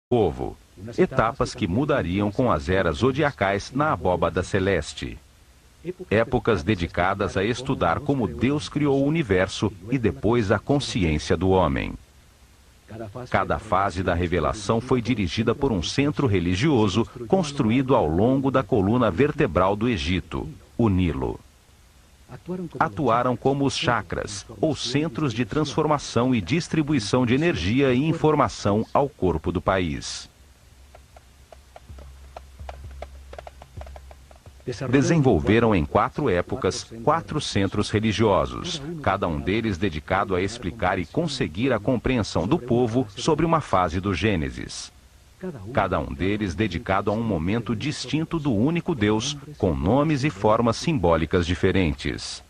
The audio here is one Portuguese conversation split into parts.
povo, etapas que mudariam com as eras zodiacais na abóbada celeste. Épocas dedicadas a estudar como Deus criou o universo e depois a consciência do homem. Cada fase da revelação foi dirigida por um centro religioso construído ao longo da coluna vertebral do Egito, o Nilo. Atuaram como os chakras, ou centros de transformação e distribuição de energia e informação ao corpo do país. Desenvolveram em 4 épocas 4 centros religiosos, cada um deles dedicado a explicar e conseguir a compreensão do povo sobre uma fase do Gênesis. Cada um deles dedicado a um momento distinto do único Deus, com nomes e formas simbólicas diferentes.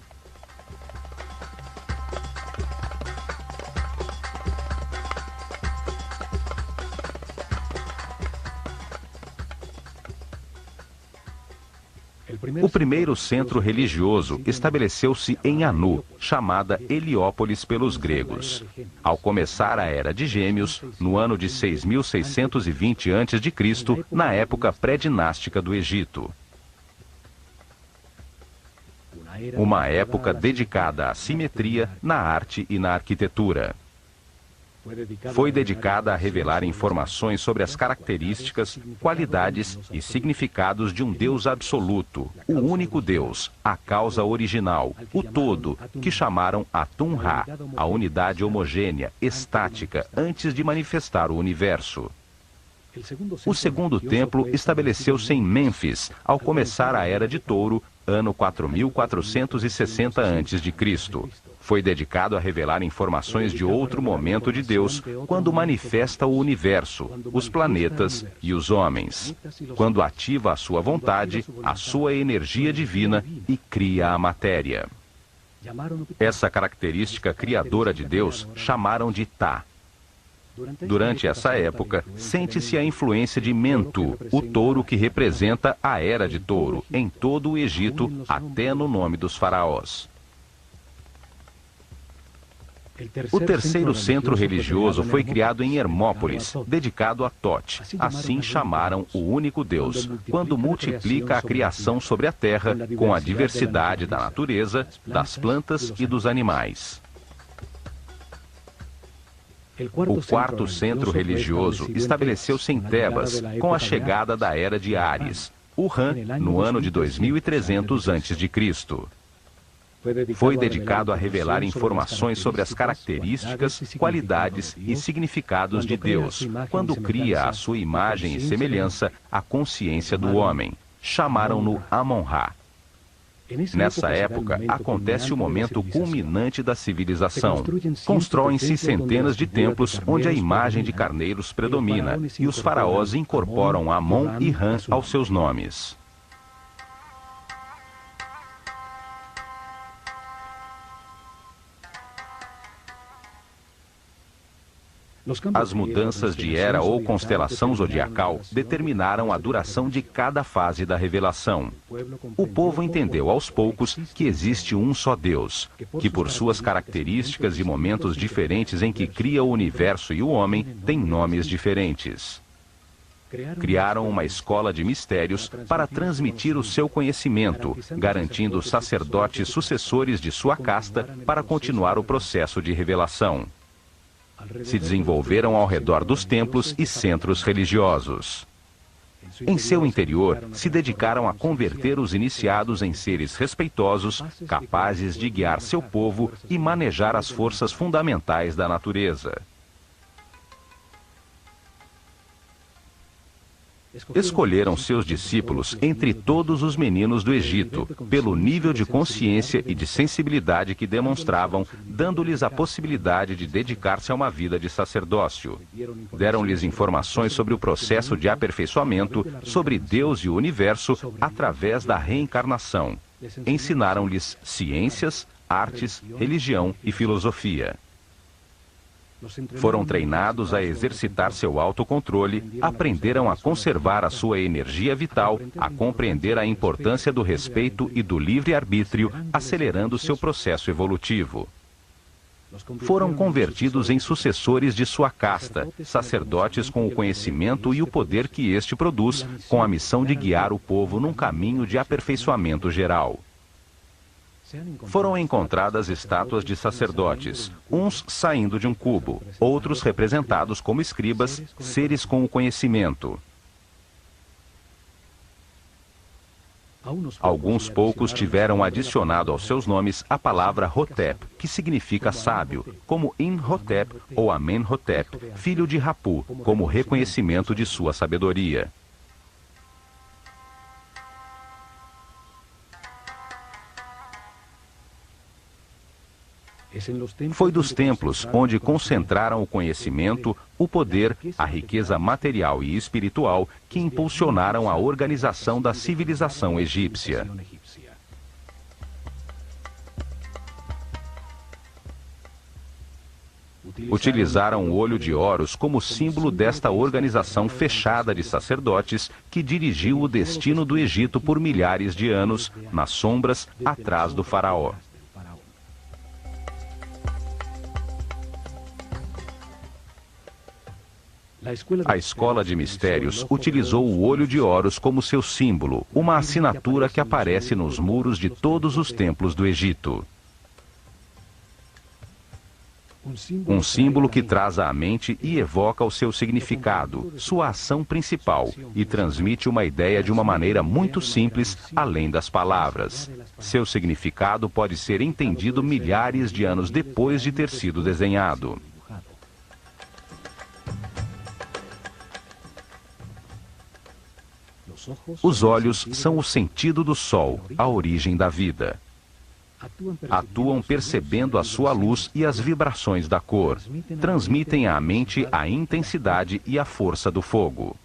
O primeiro centro religioso estabeleceu-se em Anu, chamada Heliópolis pelos gregos. Ao começar a Era de Gêmeos, no ano de 6620 a.C., na época pré-dinástica do Egito. Uma época dedicada à simetria na arte e na arquitetura. Foi dedicada a revelar informações sobre as características, qualidades e significados de um Deus absoluto, o único Deus, a causa original, o todo, que chamaram Atum-Ra, a unidade homogênea, estática, antes de manifestar o universo. O segundo templo estabeleceu-se em Mênfis, ao começar a Era de Touro, ano 4460 a.C. Foi dedicado a revelar informações de outro momento de Deus, quando manifesta o universo, os planetas e os homens, quando ativa a sua vontade, a sua energia divina e cria a matéria. Essa característica criadora de Deus chamaram de Tá. Durante essa época, sente-se a influência de Mentu, o touro que representa a Era de Touro, em todo o Egito, até no nome dos faraós. O terceiro centro religioso foi criado em Hermópolis, dedicado a Tote, assim chamaram o único Deus, quando multiplica a criação sobre a terra com a diversidade da natureza, das plantas e dos animais. O quarto centro religioso estabeleceu-se em Tebas, com a chegada da Era de Áries, o Ram, no ano de 2300 a.C. Foi dedicado a revelar informações sobre as características, qualidades e significados de Deus, quando cria à sua imagem e semelhança a consciência do homem. Chamaram-no Amon-Ra. Nessa época, acontece o momento culminante da civilização. Constroem-se centenas de templos onde a imagem de carneiros predomina, e os faraós incorporam Amon e Ram aos seus nomes. As mudanças de era ou constelação zodiacal determinaram a duração de cada fase da revelação. O povo entendeu aos poucos que existe um só Deus, que por suas características e momentos diferentes em que cria o universo e o homem, tem nomes diferentes. Criaram uma escola de mistérios para transmitir o seu conhecimento, garantindo sacerdotes sucessores de sua casta para continuar o processo de revelação. Se desenvolveram ao redor dos templos e centros religiosos. Em seu interior, se dedicaram a converter os iniciados em seres respeitosos, capazes de guiar seu povo e manejar as forças fundamentais da natureza. Escolheram seus discípulos entre todos os meninos do Egito, pelo nível de consciência e de sensibilidade que demonstravam, dando-lhes a possibilidade de dedicar-se a uma vida de sacerdócio. Deram-lhes informações sobre o processo de aperfeiçoamento, sobre Deus e o universo, através da reencarnação. Ensinaram-lhes ciências, artes, religião e filosofia. Foram treinados a exercitar seu autocontrole, aprenderam a conservar a sua energia vital, a compreender a importância do respeito e do livre-arbítrio, acelerando seu processo evolutivo. Foram convertidos em sucessores de sua casta, sacerdotes com o conhecimento e o poder que este produz, com a missão de guiar o povo num caminho de aperfeiçoamento geral. Foram encontradas estátuas de sacerdotes, uns saindo de um cubo, outros representados como escribas, seres com o conhecimento. Alguns poucos tiveram adicionado aos seus nomes a palavra Hotep, que significa sábio, como Imhotep ou Amenhotep, filho de Rapu, como reconhecimento de sua sabedoria. Foi dos templos onde concentraram o conhecimento, o poder, a riqueza material e espiritual que impulsionaram a organização da civilização egípcia. Utilizaram o olho de Horus como símbolo desta organização fechada de sacerdotes que dirigiu o destino do Egito por milhares de anos, nas sombras, atrás do faraó. A Escola de Mistérios utilizou o olho de Horus como seu símbolo, uma assinatura que aparece nos muros de todos os templos do Egito. Um símbolo que traz à mente e evoca o seu significado, sua ação principal, e transmite uma ideia de uma maneira muito simples, além das palavras. Seu significado pode ser entendido milhares de anos depois de ter sido desenhado. Os olhos são o sentido do sol, a origem da vida. Atuam percebendo a sua luz e as vibrações da cor. Transmitem à mente a intensidade e a força do fogo.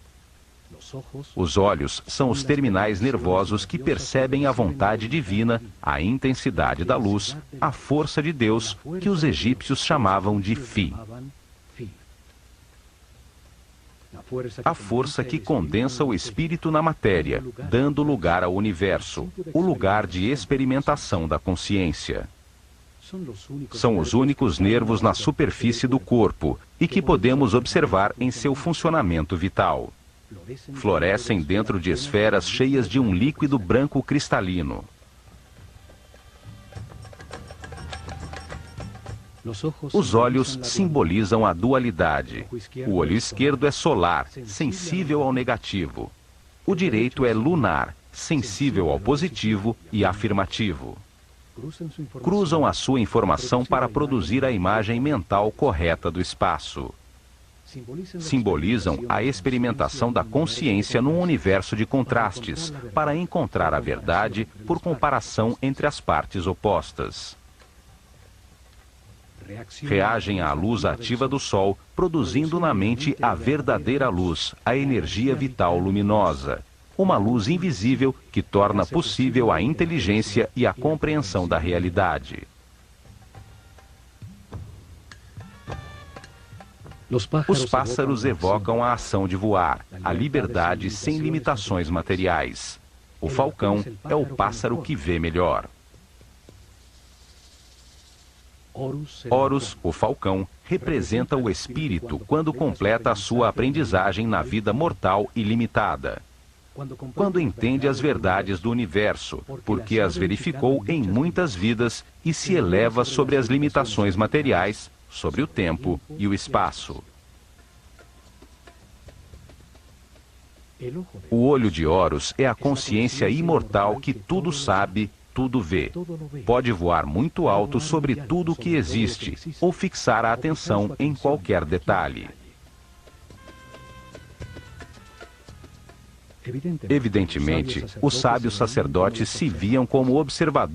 Os olhos são os terminais nervosos que percebem a vontade divina, a intensidade da luz, a força de Deus, que os egípcios chamavam de Fi. A força que condensa o espírito na matéria, dando lugar ao universo, o lugar de experimentação da consciência. São os únicos nervos na superfície do corpo e que podemos observar em seu funcionamento vital. Florescem dentro de esferas cheias de um líquido branco cristalino. Os olhos simbolizam a dualidade. O olho esquerdo é solar, sensível ao negativo. O direito é lunar, sensível ao positivo e afirmativo. Cruzam a sua informação para produzir a imagem mental correta do espaço. Simbolizam a experimentação da consciência num universo de contrastes, para encontrar a verdade por comparação entre as partes opostas. Reagem à luz ativa do Sol, produzindo na mente a verdadeira luz, a energia vital luminosa. Uma luz invisível que torna possível a inteligência e a compreensão da realidade. Os pássaros evocam a ação de voar, a liberdade sem limitações materiais. O falcão é o pássaro que vê melhor. Horus, o falcão, representa o espírito quando completa a sua aprendizagem na vida mortal e limitada. Quando entende as verdades do universo, porque as verificou em muitas vidas e se eleva sobre as limitações materiais, sobre o tempo e o espaço. O olho de Horus é a consciência imortal que tudo sabe, tudo vê. Pode voar muito alto sobre tudo o que existe, ou fixar a atenção em qualquer detalhe. Evidentemente, os sábios sacerdotes se viam como observadores